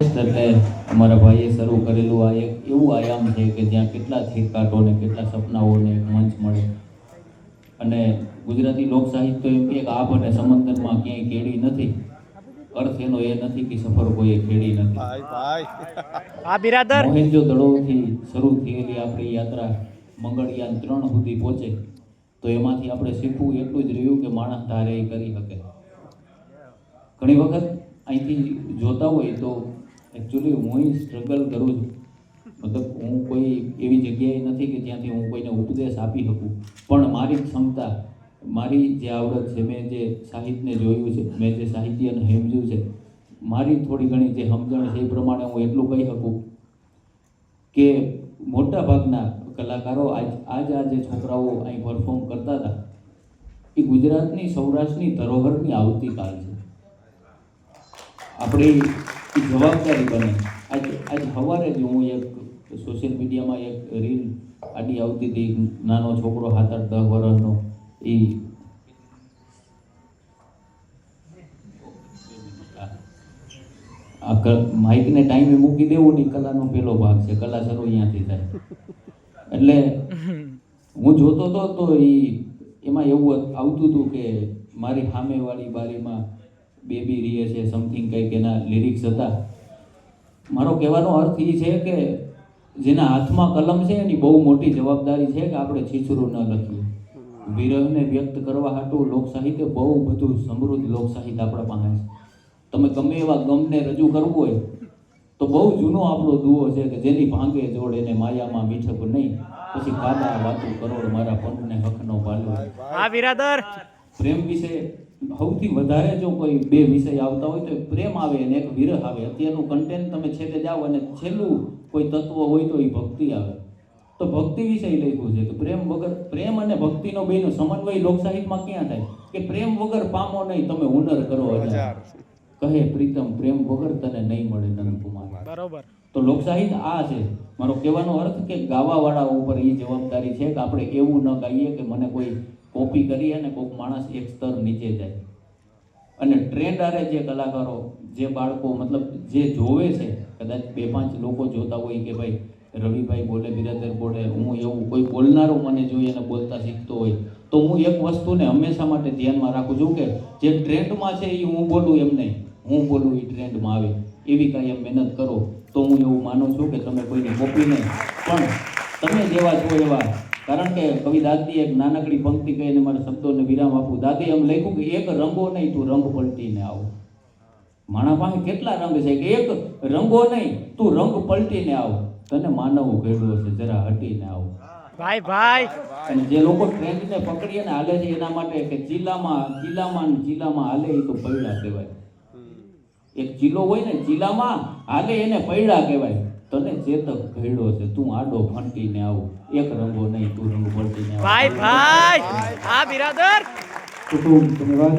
એટલે અમારા ભાઈએ શરૂ કરેલું આ એક એવું આયામ છે કે જ્યાં કેટલા થીરકાટોને કેટલા સપનાઓને એક મંચ મળે. અને ગુજરાતી લોક સાહિત્ય એમ કે આભ અને સમંદરમાં ક્યાંય કેડી નથી. અર્થ એનો એ નથી કે સફર કોઈએ ખેડી નથી. મોહેન્જો દડોથી શરૂ થયેલી આપણી યાત્રા મંગળયાન 3 સુધી પહોંચે તો એમાંથી આપણે શીખવું એટલું જ રહ્યું કે માણસ ધારે એ કરી શકે. ઘણી વખત અહીંથી જોતા હોય તો એકચ્યુઅલી હું સ્ટ્રગલ કરું છું. મતલબ હું કોઈ એવી જગ્યાએ નથી કે જ્યાંથી હું કોઈને ઉપદેશ આપી શકું, પણ મારી ક્ષમતા, મારી જે આવડત છે, મેં જે સાહિત્યને જોયું છે, મેં જે સાહિત્યને સમજ્યું છે, મારી થોડી ઘણી જે સમજણ છે એ પ્રમાણે હું એટલું કહી શકું કે મોટા ભાગના કલાકારો આ જે છોકરાઓ અહીં પરફોર્મ કરતા હતા એ ગુજરાતની સૌરાષ્ટ્રની ધરોહરની આવતીકાલ છે. આપણી જવાબદારી બને. આજ સવારે જ હું એક સોશિયલ મીડિયામાં એક રીલ આડી આવતી હતી. નાનો છોકરો 7-8-10 વર્ષનો એ માઇકને ટાઈમે મૂકી દેવું ને કલાનો પહેલો ભાગ છે. કલા શરૂ અહીંયાથી થાય. એટલે હું જોતો હતો તો એમાં એવું આવતું હતું કે મારી સામેવાળી બારીમાં બેબી રીએ છે, સમથિંગ કંઈક એના લિરિક્સ હતા. મારો કહેવાનો અર્થ એ છે કે જેના હાથમાં કલમ છે એની બહુ મોટી જવાબદારી છે કે આપણે છીછરું ન લખીએ. વિરહને વ્યક્ત કરવા હાટું લોકસાહિત્ય બહુ બધું સમૃદ્ધ લોકસાહિત્ય આપણા પાસે છે. તમે ગમે એવા ગમને રજૂ કરવું હોય તો બહુ જૂનો આપણો દુઓ છે કે જેની ભાંગે જોડ એને માયામાં મીઠપ નહીં, પછી કાદા વાતું કરોડ મારા પંખને હકનો ભાલો. હા બિરાદર, પ્રેમ વિશે સૌથી વધારે જો કોઈ બે વિષય આવતા હોય તો પ્રેમ આવે અને એક વિરહ આવે. અત્યારનું કન્ટેન્ટ તમે છેલ્લે જાઓ અને છેલ્લું કોઈ તત્વ હોય તો એ ભક્તિ આવે. તો ભક્તિ વિષય લખ્યું છે કે પ્રેમ વગર, પ્રેમ અને ભક્તિનો બેનો સમન્વય લોકસાહિત્યમાં ક્યાં થાય કે પ્રેમ વગર પામો નહીં તમે હુનર કરો હજાર, કહે પ્રીતમ પ્રેમ વગર તને નહીં મળે નંદકુમાર. બરોબર. તો લોકસાહિત્ય આ છે. મારો કહેવાનો અર્થ કે ગાવાવાળા ઉપર એ જવાબદારી છે કે આપણે એવું ન ગાઈએ કે મને કોઈ કોપી કરીએ અને કોઈક માણસ એક સ્તર નીચે જાય. અને ટ્રેન્ડ આરે જે કલાકારો, જે બાળકો, મતલબ જે જોવે છે, કદાચ 2-5 લોકો જોતા હોય કે ભાઈ રવિભાઈ બોલે, બિરાદર બોલે, હું એવું કોઈ બોલનારો મને જોઈએ અને બોલતા શીખતો હોય તો હું એક વસ્તુને હંમેશા માટે ધ્યાનમાં રાખું છું કે જે ટ્રેન્ડમાં છે એ હું બોલું એમ નહીં, હું બોલું એ ટ્રેન્ડમાં આવે એવી કાંઈ મહેનત કરો તો હું એવું માનું છું કે તમે કોઈની કોપી નહીં પણ તમે જેવા છો એવા. કારણ કે કવિ દાદી એક નાનકડી પંક્તિ કહીને મારા શબ્દોને વિરામ આપું. દાદી એમ લખ્યું કે એક રંગો નહીં તું રંગ પલટીને આવ. માણા પાસે કેટલા રંગ છે કે એક રંગો નહીં તું રંગ પલટીને આવ, તને માનવ ઘેડો છે જરા હટીને આવ. ભાઈ અને જે લોકો ટ્રેન્ડને પકડીને હાલે છે એના માટે કે ચીલામાં હાલે એ તો પૈડા કહેવાય. એક ચીલો હોય ને, ચીલામાં હાલે એને પૈડા કહેવાય. તને ચેતક ઘેડો છે તું આડો ફંટીને આવ, એક રંગો નહીં તું રંગ પલટીને આવ. ભાઈ આ બિરાદર કુટુંબ ધન્યવાદ.